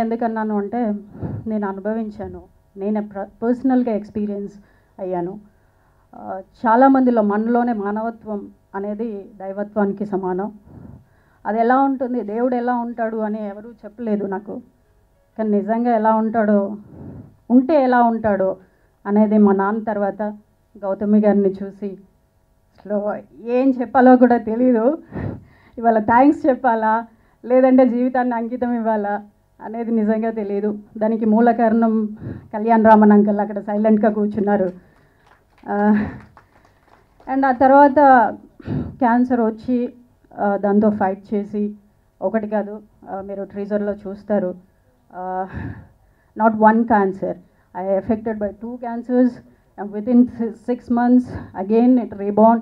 ఎందుకన్నాను అంటే నేను అనుభవించాను, నేను పర్సనల్గా ఎక్స్పీరియన్స్ అయ్యాను. చాలామందిలో మనలోనే మానవత్వం అనేది దైవత్వానికి సమానం. అది ఎలా ఉంటుంది, దేవుడు ఎలా ఉంటాడు అని ఎవరూ చెప్పలేదు నాకు. కానీ నిజంగా ఎలా ఉంటాడో, ఉంటే ఎలా ఉంటాడో అనేది మా నాన్న తర్వాత గౌతమి గారిని చూసి అసలు ఏం చెప్పాలో కూడా తెలీదు. ఇవాళ థ్యాంక్స్ చెప్పాలా లేదంటే జీవితాన్ని అంకితం ఇవ్వాలా అనేది నిజంగా తెలియదు. దానికి మూల కారణం కళ్యాణ్ రామన్ అంకల్ అక్కడ సైలెంట్గా కూర్చున్నారు. అండ్ ఆ తర్వాత క్యాన్సర్ వచ్చి దాంతో ఫైట్ చేసి, ఒకటి కాదు మీరు ట్రీజర్లో చూస్తారు, not one cancer, I affected by 2 cancers and within 6 months again it reborn,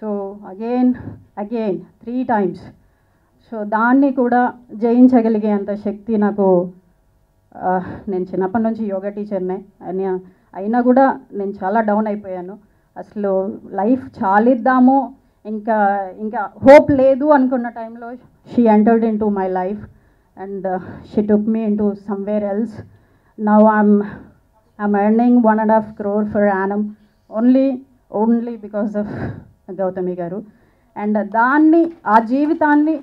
so again 3 times. So దాన్ని కూడా జయించగలిగే అంత శక్తి నాకు, నేను చిన్నప్పటి నుంచి యోగా టీచర్నే అయినా కూడా నేను చాలా డౌన్ అయిపోయాను. అసలు లైఫ్ చాలిద్దాము, ఇంకా హోప్ లేదు అనుకున్న టైంలో she entered in to my life and she took me in to somewhere else. Now I'm earning 1.5 crore per annum only because of Gautami గారు. అండ్ దాన్ని, ఆ జీవితాన్ని,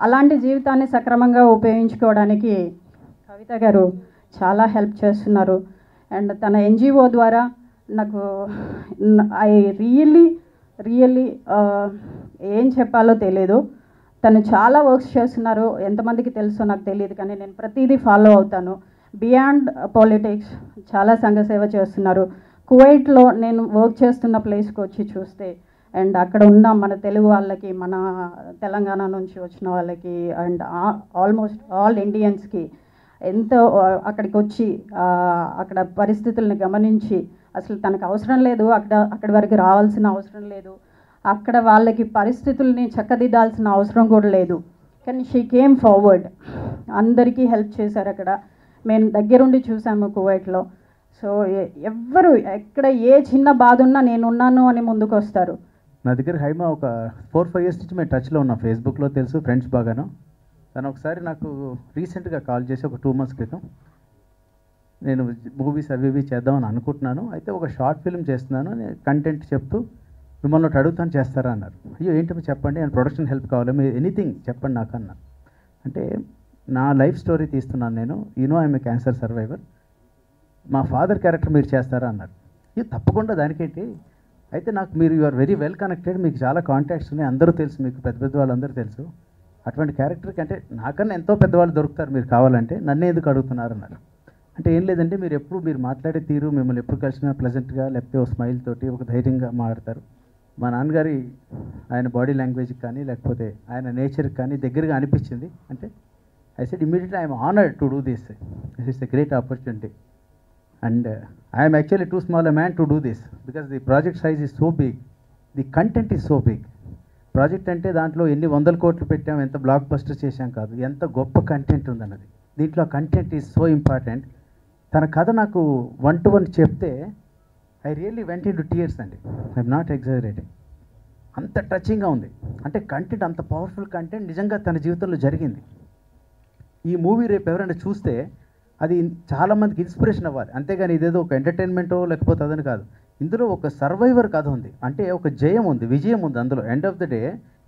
అలాంటి జీవితాన్ని సక్రమంగా ఉపయోగించుకోవడానికి కవిత గారు చాలా హెల్ప్ చేస్తున్నారు. అండ్ తన ఎన్జిఓ ద్వారా నాకు ఐ రియల్లీ ఏం చెప్పాలో తెలియదు. తను చాలా వర్క్స్ చేస్తున్నారు, ఎంతమందికి తెలుసో నాకు తెలియదు, కానీ నేను ప్రతిదీ ఫాలో అవుతాను. బియాండ్ పాలిటిక్స్ చాలా సంఘ సేవ చేస్తున్నారు. కువైట్లో నేను వర్క్ చేస్తున్న ప్లేస్కి వచ్చి చూస్తే, అండ్ అక్కడ ఉన్న మన తెలుగు వాళ్ళకి, మన తెలంగాణ నుంచి వచ్చిన వాళ్ళకి, అండ్ ఆల్మోస్ట్ ఆల్ ఇండియన్స్కి ఎంతో అక్కడికి వచ్చి అక్కడ పరిస్థితులను గమనించి, అసలు తనకు అవసరం లేదు, అక్కడి వరకు రావాల్సిన అవసరం లేదు, అక్కడ వాళ్ళకి పరిస్థితుల్ని చక్కదిద్దాల్సిన అవసరం కూడా లేదు, కానీ షీ కేమ్ ఫార్వర్డ్. అందరికీ హెల్ప్ చేశారు అక్కడ. మేము దగ్గరుండి చూసాము కువైట్లో. సో ఎవ్వరు ఎక్కడ ఏ చిన్న బాధ ఉన్నా నేనున్నాను అని ముందుకు వస్తారు. నా దగ్గర హైమా ఒక 4-5 years నుంచి మేము టచ్లో ఉన్నాం, ఫేస్బుక్లో తెలుసు, ఫ్రెండ్స్ బాగాను. తను ఒకసారి నాకు రీసెంట్గా కాల్ చేసి ఒక 2 months క్రితం, నేను మూవీస్ అవి చేద్దామని అనుకుంటున్నాను, అయితే ఒక షార్ట్ ఫిల్మ్ చేస్తున్నాను, కంటెంట్ చెప్తూ మిమ్మల్ని ఒకటి అడుగుతాను చేస్తారా అన్నారు. అయ్యో ఏంటో చెప్పండి, నేను ప్రొడక్షన్ హెల్ప్ కావాలి, మీరు ఎనీథింగ్ చెప్పండి నాకు అన్నా. అంటే నా లైఫ్ స్టోరీ తీస్తున్నాను నేను, ఐఎమ్ ఏ క్యాన్సర్ సర్వైవర్, మా ఫాదర్ క్యారెక్టర్ మీరు చేస్తారా అన్నారు. ఇది తప్పకుండా, దానికేంటి, అయితే నాకు మీరు you are very well connected, మీకు చాలా కాంటాక్ట్స్ ఉన్నాయి, అందరూ తెలుసు, మీకు పెద్ద వాళ్ళందరూ తెలుసు, అటువంటి క్యారెక్టర్కి అంటే నాకన్నా ఎంతో పెద్దవాళ్ళు దొరుకుతారు మీరు కావాలంటే, నన్నే ఎందుకు అడుగుతున్నారు అన్నారు. అంటే ఏం లేదంటే మీరు ఎప్పుడు మీరు మాట్లాడే తీరు, మిమ్మల్ని ఎప్పుడు కలిసినా ప్లెజెంట్గా, లేకపోతే ఒక స్మైల్ తోటి ఒక ధైర్యంగా మాట్లాడతారు. మా నాన్నగారి ఆయన బాడీ లాంగ్వేజ్కి కానీ లేకపోతే ఆయన నేచర్కి కానీ దగ్గరగా అనిపించింది. అంటే I said immediately, I am honored to do this. This is a great opportunity. And I am actually too small a man to do this because the project size is so big. The content is so big. Project అంటే దాంట్లో ఎన్ని 100 కోట్లు పెట్టాం, ఎంత block buster చేశాం కాదు, ఎంత గొప్ప కంటెంట్ ఉందన్నది. దీంట్లో కంటెంట్ ఈజ్ సో ఇంపార్టెంట్. తన కథ నాకు 1-to-1 చెప్తే I really went in to tears అండి, ఐఎమ్ నాట్ ఎగ్జాజరేటింగ్. అంత టచింగ్గా ఉంది. అంటే కంటెంట్ అంత పవర్ఫుల్ కంటెంట్ నిజంగా తన జీవితంలో జరిగింది. ఈ మూవీ రేపు ఎవరైనా చూస్తే అది చాలామందికి ఇన్స్పిరేషన్ అవ్వాలి, అంతేగాని ఇదేదో ఒక ఎంటర్టైన్మెంటో లేకపోతే అదని కాదు. ఇందులో ఒక సర్వైవర్ కథ ఉంది, అంటే ఒక జయం ఉంది, విజయం ఉంది అందులో. ఎండ్ ఆఫ్ ద డే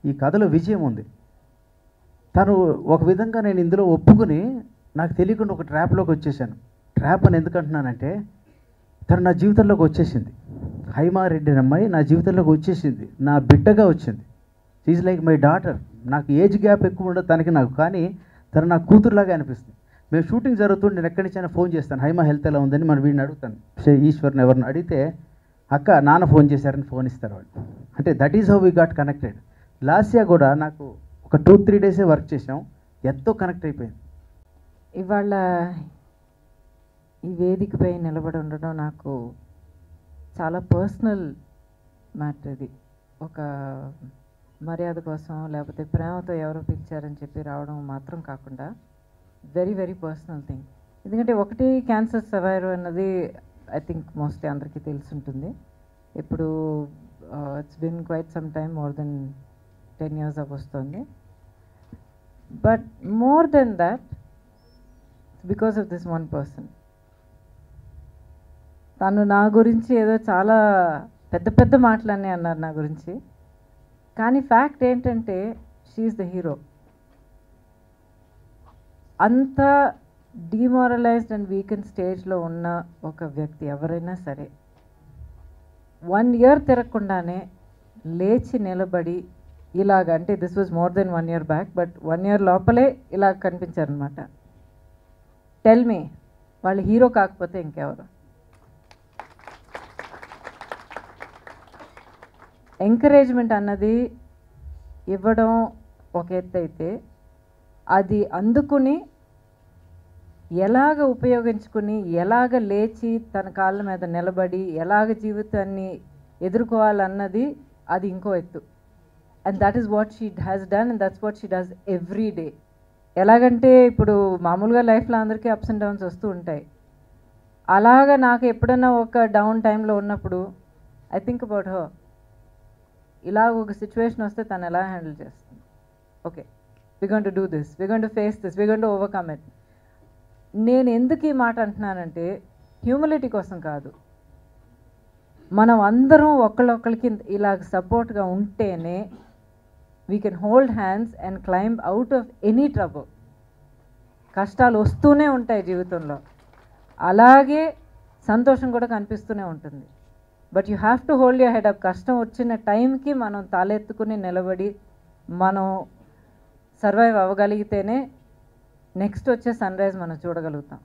ఈ కథలో విజయం ఉంది. తను ఒక విధంగా నేను ఇందులో ఒప్పుకుని నాకు తెలియకుండా ఒక ట్రాప్లోకి వచ్చేసాను. ట్రాప్ అని ఎందుకు అంటున్నానంటే, తను నా జీవితంలోకి వచ్చేసింది. హైమారెడ్డి అమ్మాయి నా జీవితంలోకి వచ్చేసింది, నా బిడ్డగా వచ్చింది. She like my daughter. నాకు ఏజ్ గ్యాప్ ఎక్కువ ఉండదు తనకి నాకు, కానీ తను నా కూతురులాగా అనిపిస్తుంది. మేము షూటింగ్ జరుగుతుంటే నేను ఎక్కడి నుంచైనా ఫోన్ చేస్తాను, హైమా హెల్త్ ఎలా ఉందని మన వీడిని అడుగుతాను. ఈశ్వర్ని ఎవరిని అడిగితే అక్క నాన్న ఫోన్ చేశారని ఫోన్ ఇస్తారు వాళ్ళు. అంటే that is how we got connected. Lasya కూడా నాకు ఒక 2-3 days వర్క్ చేసాం, ఎంతో కనెక్ట్ అయిపోయింది. ఇవాళ ఈ వేదికపై నిలబడి ఉండడం నాకు చాలా పర్సనల్ మ్యాటర్. ఇది ఒక మర్యాద కోసం లేకపోతే ప్రేమతో ఎవరో పిలిచారని చెప్పి రావడం మాత్రం కాకుండా వెరీ వెరీ పర్సనల్ థింగ్. ఎందుకంటే ఒకటి క్యాన్సర్ సర్వైవర్ అన్నది ఐ థింక్ మోస్ట్లీ అందరికీ తెలిసి ఉంటుంది. ఇప్పుడు it's been quite some time, more than 10 years వస్తుంది. But more than that because of this one person. తను నా గురించి ఏదో చాలా పెద్ద పెద్ద మాటలన్నీ అన్నారు నా గురించి, కానీ ఫ్యాక్ట్ ఏంటంటే షీఈస్ ద హీరో. అంత డిమారలైజ్డ్ అండ్ వీకెండ్ స్టేజ్లో ఉన్న ఒక వ్యక్తి ఎవరైనా సరే 1 year తిరగకుండానే లేచి నిలబడి ఇలాగ, అంటే this was more than 1 year back, but 1 year లోపలే ఇలా కనిపించారనమాట. టెల్ మీ, వాళ్ళు హీరో కాకపోతే ఇంకెవరు? ఎంకరేజ్మెంట్ అన్నది ఇవ్వడం ఒక ఎత్తు అయితే, అది అందుకుని ఎలాగ ఉపయోగించుకుని, ఎలాగ లేచి తన కాళ్ళ మీద నిలబడి, ఎలాగ జీవితాన్ని ఎదుర్కోవాలన్నది అది ఇంకో ఎత్తు. And that is what she has done, and that's what she does every day. ఎలాగంటే ఇప్పుడు మామూలుగా లైఫ్లో అందరికీ అప్స్ అండ్ డౌన్స్ వస్తూ ఉంటాయి. అలాగా నాకు ఎప్పుడన్నా ఒక డౌన్ టైంలో ఉన్నప్పుడు ఐ థింక్ అబౌట్ హర్. ఇలా ఒక సిచ్యువేషన్ వస్తే తను ఎలా హ్యాండిల్ చేస్తుంది. Okay, we going to do this, we going to face this, we going to overcome it. నేను ఎందుకు ఈ మాట అంటున్నానంటే హ్యూమిలిటీ కోసం కాదు, మనం అందరం ఒకళ్ళొక్కరికి ఇలా సపోర్ట్గా ఉంటేనే we can hold hands and climb out of any trouble. కష్టాలు వస్తూనే ఉంటాయి జీవితంలో, అలాగే సంతోషం కూడా కనిపిస్తూనే ఉంటుంది. But you have to hold your head up. కష్టం వచ్చిన టైంకి మనం తలెత్తుకుని నిలబడి మనం సర్వైవ్ అవ్వగలిగితేనే నెక్స్ట్ వచ్చే సన్ రైజ్ మనం చూడగలుగుతాం.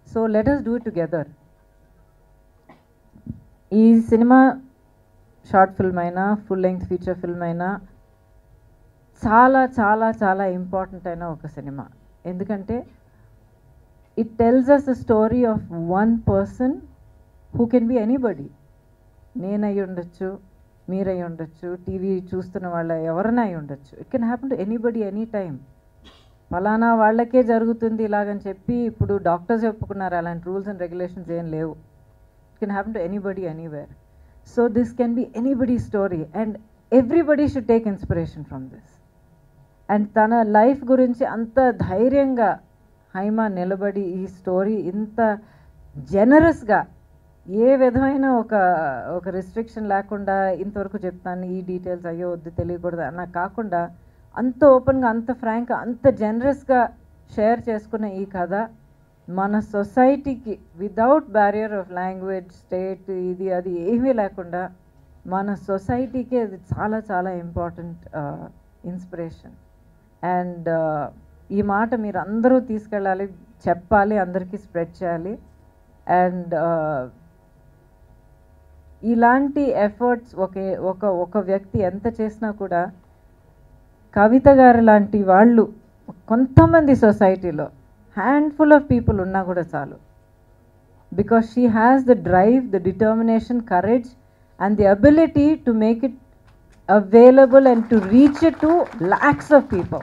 So let us do it together. ఈ సినిమా షార్ట్ ఫిల్మ్ అయినా ఫుల్ లెంగ్త్ ఫీచర్ ఫిల్మ్ అయినా చాలా చాలా చాలా ఇంపార్టెంట్ అయిన ఒక సినిమా. ఎందుకంటే it tells us the story of one person who can be anybody. నేనై ఉండొచ్చు, మీరై ఉండొచ్చు, టీవీ చూస్తున్న వాళ్ళ ఎవరైనా అయి ఉండొచ్చు. It can happen to anybody any time. ఫలానా వాళ్ళకే జరుగుతుంది ఇలాగని చెప్పి ఇప్పుడు డాక్టర్స్ చెప్పుకున్నారు, అలాంటి రూల్స్ అండ్ రెగ్యులేషన్స్ ఏం లేవు. It can happen to anybody anywhere. So this can be anybody story and everybody should take inspiration from this. And తన లైఫ్ గురించి అంత ధైర్యంగా హైమా నిలబడి ఈ స్టోరీ ఇంత జనరస్గా, ఏ విధమైన ఒక రిస్ట్రిక్షన్ లేకుండా ఇంతవరకు చెప్తాను, ఈ డీటెయిల్స్ అయ్యో వద్దు తెలియకూడదు అన్న కాకుండా అంత ఓపెన్గా, అంత ఫ్రాంక్గా, అంత జనరస్గా షేర్ చేసుకున్న ఈ కథ మన సొసైటీకి without barrier of language, state, ఇది అది ఏమీ లేకుండా మన సొసైటీకి అది చాలా చాలా ఇంపార్టెంట్ ఇన్స్పిరేషన్. అండ్ ఈ మాట మీరు అందరూ తీసుకెళ్ళాలి, చెప్పాలి, అందరికీ స్ప్రెడ్ చేయాలి. అండ్ ఇలాంటి ఎఫర్ట్స్ ఒక వ్యక్తి ఎంత చేసినా కూడా కవిత గారు లాంటి వాళ్ళు కొంతమంది సొసైటీలో హ్యాండ్ఫుల్ ఆఫ్ పీపుల్ ఉన్నా కూడా చాలు. Because she has the drive, the determination, courage and the ability to make it available and to reach it to lakhs of people.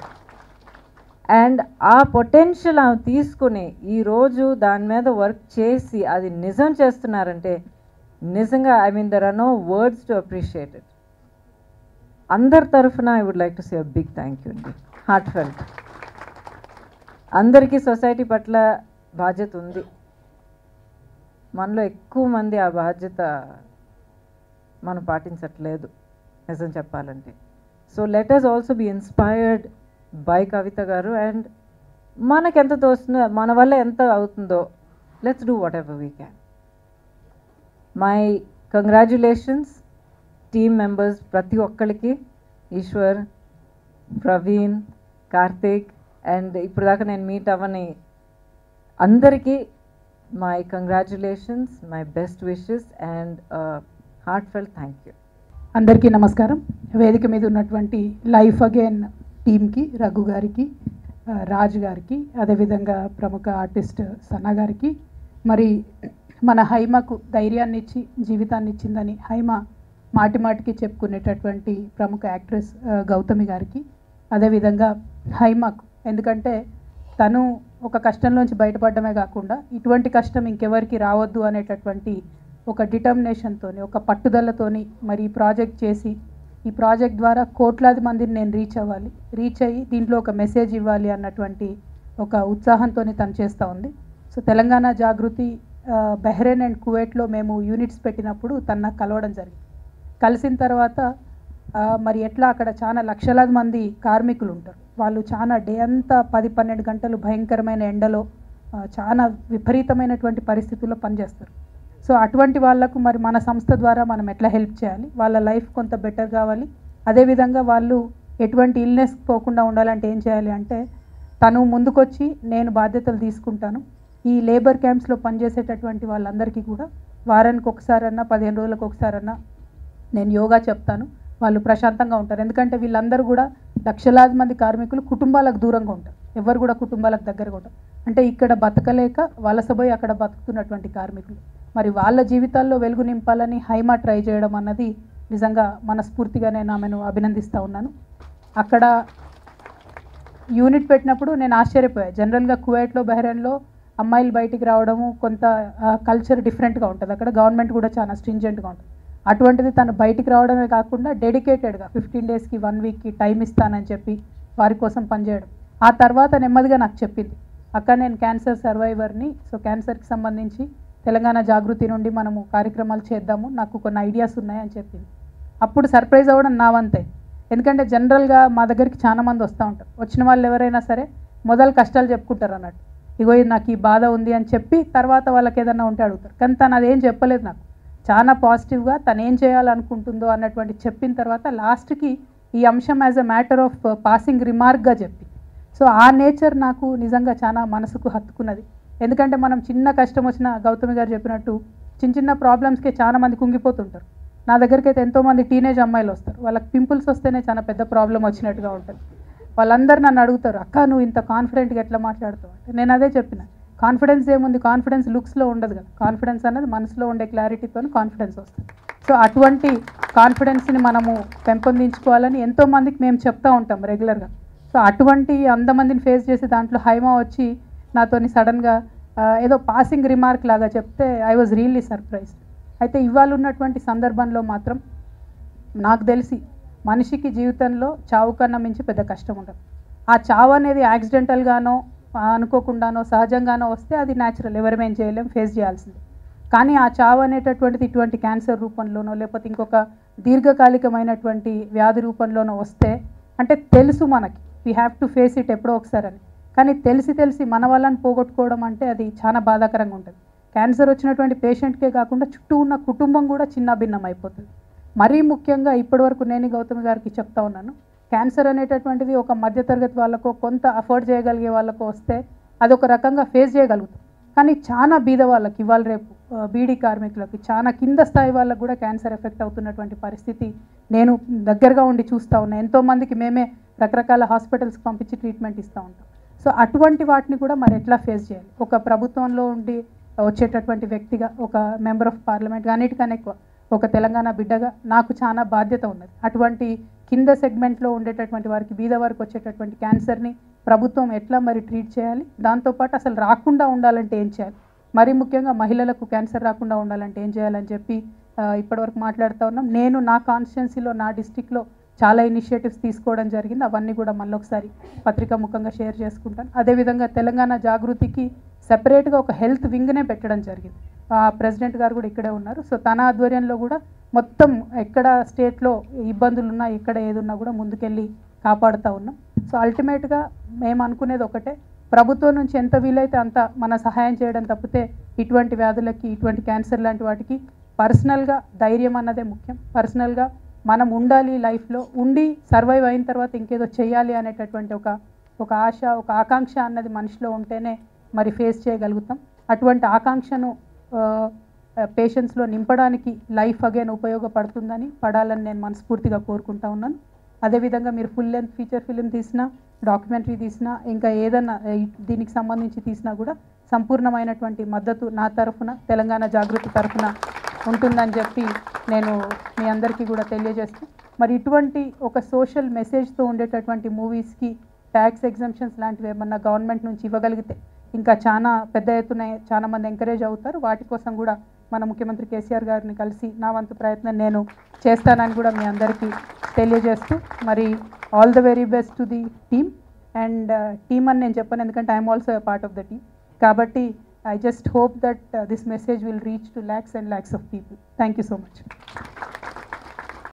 And ఆ పొటెన్షియల్ ఆమె తీసుకుని ఈరోజు దాని మీద వర్క్ చేసి అది నిజం చేస్తున్నారంటే నిజంగా I mean there are no words to appreciate it. అందరి తరఫున I would like to say a big thank you అండి, హార్ట్ ఫెల్ట్. అందరికీ సొసైటీ పట్ల బాధ్యత ఉంది, మనలో ఎక్కువ మంది ఆ బాధ్యత మనం పాటించట్లేదు నిజం చెప్పాలంటే. So let us also be inspired by Kavitha garu. And మనకు ఎంత తోస్తుందో, మన వల్ల ఎంత అవుతుందో, let's do whatever we can. My congratulations team members ప్రతి ఒక్కరికి, ఈశ్వర్, ప్రవీణ్, కార్తిక్ అండ్ ఇప్పుడు దాకా నేను మీట్ అవ్వని అందరికీ my congratulations, my best wishes and heart felt thank you. అందరికీ నమస్కారం. వేదిక మీద ఉన్నటువంటి లైఫ్ అగైన్ టీమ్కి, రఘు గారికి, రాజు గారికి, అదేవిధంగా ప్రముఖ ఆర్టిస్ట్ సన్నా గారికి, మరి మన హైమకు ధైర్యాన్ని ఇచ్చి జీవితాన్ని ఇచ్చిందని హైమ మాటి మాటికి చెప్పుకునేటటువంటి ప్రముఖ యాక్ట్రెస్ గౌతమి గారికి, అదేవిధంగా హైమకు, ఎందుకంటే తను ఒక కష్టంలోంచి బయటపడమే కాకుండా ఇటువంటి కష్టం ఇంకెవరికి రావద్దు అనేటటువంటి ఒక డిటర్మినేషన్తోని, ఒక పట్టుదలతోని మరి ఈ ప్రాజెక్ట్ చేసి, ఈ ప్రాజెక్ట్ ద్వారా కోట్లాది మందిని నేను రీచ్ అయ్యి దీంట్లో ఒక మెసేజ్ ఇవ్వాలి అన్నటువంటి ఒక ఉత్సాహంతో తను చేస్తూ ఉంది. సో తెలంగాణ జాగృతి బహ్రెయిన్ అండ్ కువైట్లో మేము యూనిట్స్ పెట్టినప్పుడు తను నాకు కలవడం జరిగింది. కలిసిన తర్వాత మరి ఎట్లా అక్కడ చాలా లక్షలాది మంది కార్మికులు ఉంటారు. వాళ్ళు చాలా డే అంతా 10-12 గంటలు భయంకరమైన ఎండలో చాలా విపరీతమైనటువంటి పరిస్థితుల్లో పనిచేస్తారు. సో అటువంటి వాళ్లకు మరి మన సంస్థ ద్వారా మనం ఎట్లా హెల్ప్ చేయాలి, వాళ్ళ లైఫ్ కొంత బెటర్ కావాలి, అదేవిధంగా వాళ్ళు ఎటువంటి ఇల్నెస్ పోకుండా ఉండాలంటే ఏం చేయాలి అంటే తను ముందుకొచ్చి నేను బాధ్యతలు తీసుకుంటాను. ఈ లేబర్ క్యాంప్స్లో పనిచేసేటటువంటి వాళ్ళందరికీ కూడా వారానికి ఒకసారన్నా 15 రోజులకు ఒకసారన్నా నేను యోగా చెప్తాను, వాళ్ళు ప్రశాంతంగా ఉంటారు. ఎందుకంటే వీళ్ళందరూ కూడా లక్షలాది మంది కార్మికులు కుటుంబాలకు దూరంగా ఉంటారు, ఎవరు కూడా కుటుంబాలకు దగ్గరగా ఉంటారు. అంటే ఇక్కడ బతకలేక వలసపోయి అక్కడ బతుకుతున్నటువంటి కార్మికులు, మరి వాళ్ళ జీవితాల్లో వెలుగు నింపాలని హైమా ట్రై చేయడం అన్నది నిజంగా మనస్ఫూర్తిగా నేను ఆమెను అభినందిస్తూ ఉన్నాను. అక్కడ యూనిట్ పెట్టినప్పుడు నేను ఆశ్చర్యపోయాను. జనరల్గా కువైట్లో బహ్రెయిన్లో అమ్మాయిలు బయటికి రావడము కొంత కల్చర్ డిఫరెంట్గా ఉంటుంది, అక్కడ గవర్నమెంట్ కూడా చాలా స్ట్రింజెంట్గా ఉంటుంది. అటువంటిది తను బయటికి రావడమే కాకుండా డెడికేటెడ్గా 15 డేస్కి 1 వీక్కి టైం ఇస్తానని చెప్పి వారి కోసం పనిచేయడం. ఆ తర్వాత నెమ్మదిగా నాకు చెప్పింది, అక్క నేను క్యాన్సర్ సర్వైవర్ని, సో క్యాన్సర్కి సంబంధించి తెలంగాణ జాగృతి నుండి మనము కార్యక్రమాలు చేద్దాము, నాకు కొన్ని ఐడియాస్ ఉన్నాయని చెప్పింది. అప్పుడు సర్ప్రైజ్ అవ్వడం నా వంతే. ఎందుకంటే జనరల్గా మా దగ్గరికి చాలా మంది వస్తూ ఉంటారు, వచ్చిన వాళ్ళు ఎవరైనా సరే మొదలు కష్టాలు చెప్పుకుంటారు అన్నట్టు, ఇగో ఇది నాకు ఈ బాధ ఉంది అని చెప్పి తర్వాత వాళ్ళకి ఏదన్నా ఉంటే అడుగుతారు. కానీ తను అదేం చెప్పలేదు, నాకు చాలా పాజిటివ్గా తను ఏం చేయాలనుకుంటుందో అన్నటువంటి చెప్పిన తర్వాత లాస్ట్కి ఈ అంశం as a matter of passing రిమార్క్గా చెప్పి, సో ఆ నేచర్ నాకు నిజంగా చాలా మనసుకు హత్తుకున్నది. ఎందుకంటే మనం చిన్న కష్టం వచ్చినా గౌతమి గారు చెప్పినట్టు చిన్న చిన్న ప్రాబ్లమ్స్కే చాలా మంది కుంగిపోతుంటారు. నా దగ్గరికి అయితే ఎంతోమంది టీనేజ్ అమ్మాయిలు వస్తారు, వాళ్ళకి పింపుల్స్ వస్తేనే చాలా పెద్ద ప్రాబ్లం వచ్చినట్టుగా ఉంటుంది. వాళ్ళందరూ నన్ను అడుగుతారు, అక్క నువ్వు ఇంత కాన్ఫిడెంట్గా ఎట్లా మాట్లాడుతావు అంటే నేను అదే చెప్పిన, కాన్ఫిడెన్స్ ఏముంది, కాన్ఫిడెన్స్ లుక్స్లో ఉండదు కదా, కాన్ఫిడెన్స్ అనేది మనసులో ఉండే క్లారిటీతో కాన్ఫిడెన్స్ వస్తుంది. సో అటువంటి కాన్ఫిడెన్స్ని మనము పెంపొందించుకోవాలని ఎంతోమందికి మేము చెప్తూ ఉంటాం రెగ్యులర్గా. సో అటువంటి 100 మందిని ఫేస్ చేసి దాంట్లో హైమా వచ్చి నాతోని సడన్గా ఏదో పాసింగ్ రిమార్క్ లాగా చెప్తే ఐ వాజ్ రియల్లీ సర్ప్రైజ్డ్. అయితే ఇవాళ ఉన్నటువంటి సందర్భంలో మాత్రం నాకు తెలిసి మనిషికి జీవితంలో చావు కన్నా మించి పెద్ద కష్టం ఉండదు. ఆ చావు అనేది యాక్సిడెంటల్గానో అనుకోకుండానో సహజంగానో వస్తే అది న్యాచురల్, ఎవరేమేం చేయలేం, ఫేస్ చేయాల్సిందే. కానీ ఆ చావు అనేటటువంటిది ఇటువంటి క్యాన్సర్ రూపంలోనో లేకపోతే ఇంకొక దీర్ఘకాలికమైనటువంటి వ్యాధి రూపంలోనో వస్తే అంటే తెలుసు మనకి we have to face it ఎప్పుడో ఒకసారని, కానీ తెలిసి మన వాళ్ళని పోగొట్టుకోవడం అంటే అది చాలా బాధాకరంగా ఉంటుంది. క్యాన్సర్ వచ్చినటువంటి పేషెంట్కే కాకుండా చుట్టూ ఉన్న కుటుంబం కూడా చిన్న భిన్నం అయిపోతుంది. మరీ ముఖ్యంగా ఇప్పటివరకు నేను గౌతమి గారికి చెప్తా ఉన్నాను, క్యాన్సర్ అనేటటువంటిది ఒక మధ్యతరగతి వాళ్ళకో కొంత అఫోర్డ్ చేయగలిగే వాళ్ళకో వస్తే అదొక రకంగా ఫేస్ చేయగలుగుతాం. కానీ చాలా బీద వాళ్ళకి ఇవాళ రేపు బీడీ కార్మికులకి చాలా కింద స్థాయి వాళ్ళకు కూడా క్యాన్సర్ ఎఫెక్ట్ అవుతున్నటువంటి పరిస్థితి నేను దగ్గరగా ఉండి చూస్తూ ఉన్నాను. ఎంతోమందికి మేమే రకరకాల హాస్పిటల్స్కి పంపించి ట్రీట్మెంట్ ఇస్తూ ఉంటాం. సో అటువంటి వాటిని కూడా మరి ఎట్లా ఫేస్ చేయాలి, ఒక ప్రభుత్వంలో ఉండి వచ్చేటటువంటి వ్యక్తిగా, ఒక మెంబర్ ఆఫ్ పార్లమెంట్గా, అన్నిటికన్నా ఎక్కువ ఒక తెలంగాణ బిడ్డగా నాకు చాలా బాధ్యత ఉన్నది. అటువంటి కింద సెగ్మెంట్లో ఉండేటటువంటి వారికి, బీద వారికి వచ్చేటటువంటి క్యాన్సర్ని ప్రభుత్వం ఎట్లా మరి ట్రీట్ చేయాలి, దాంతోపాటు అసలు రాకుండా ఉండాలంటే ఏం చేయాలి, మరీ ముఖ్యంగా మహిళలకు క్యాన్సర్ రాకుండా ఉండాలంటే ఏం చేయాలని చెప్పి ఇప్పటివరకు మాట్లాడుతూ ఉన్నాం. నేను నా కాన్స్టిట్యున్సీలో నా డిస్టిక్లో చాలా ఇనిషియేటివ్స్ తీసుకోవడం జరిగింది, అవన్నీ కూడా మళ్ళీ ఒకసారి పత్రికా ముఖంగా షేర్ చేసుకుంటాను. అదేవిధంగా తెలంగాణ జాగృతికి సెపరేట్గా ఒక హెల్త్ వింగ్నే పెట్టడం జరిగింది. ప్రెసిడెంట్ గారు కూడా ఇక్కడే ఉన్నారు. సో తన ఆధ్వర్యంలో కూడా మొత్తం ఎక్కడ స్టేట్లో ఇబ్బందులు ఉన్నా, ఎక్కడ ఏదున్నా కూడా ముందుకెళ్ళి కాపాడుతూ ఉన్నాం. సో అల్టిమేట్గా మేము అనుకునేది ఒకటే, ప్రభుత్వం నుంచి ఎంత వీలైతే అంత మన సహాయం చేయడం తప్పితే ఇటువంటి వ్యాధులకి, ఇటువంటి క్యాన్సర్ లాంటి వాటికి పర్సనల్గా ధైర్యం అన్నదే ముఖ్యం. పర్సనల్గా మనం ఉండాలి, లైఫ్లో ఉండి సర్వైవ్ అయిన తర్వాత ఇంకేదో చేయాలి అనేటటువంటి ఒక ఆశ, ఒక ఆకాంక్ష అన్నది మనిషిలో ఉంటేనే మరి ఫేస్ చేయగలుగుతాం. అటువంటి ఆకాంక్షను పేషెంట్స్లో నింపడానికి లైఫ్ అగైన్ ఉపయోగపడుతుందని, పడాలని నేను మనస్ఫూర్తిగా కోరుకుంటా ఉన్నాను. అదేవిధంగా మీరు ఫుల్ లెంత్ ఫీచర్ ఫిలిం తీసినా, డాక్యుమెంటరీ తీసినా, ఇంకా ఏదన్నా దీనికి సంబంధించి తీసినా కూడా సంపూర్ణమైనటువంటి మద్దతు నా తరఫున, తెలంగాణ జాగృతి తరఫున ఉంటుందని చెప్పి నేను మీ అందరికీ కూడా తెలియజేస్తూ, మరి ఇటువంటి ఒక సోషల్ మెసేజ్తో ఉండేటటువంటి మూవీస్కి ట్యాక్స్ ఎగ్జంప్షన్స్ లాంటివి ఏమన్నా గవర్నమెంట్ నుంచి ఇవ్వగలిగితే ఇంకా చాలా పెద్ద ఎత్తున చాలా మంది ఎంకరేజ్ అవుతారు. వాటి కోసం కూడా మన ముఖ్యమంత్రి కేసీఆర్ గారిని కలిసి నా వంతు ప్రయత్నం నేను చేస్తానని కూడా మీ అందరికీ తెలియజేస్తూ, మరి all the very best to the team and team అని నేను చెప్పాను ఎందుకంటే I'm also a part of the team. కాబట్టి I just hope that this message will reach to lakhs and lakhs of people. Thank you so much.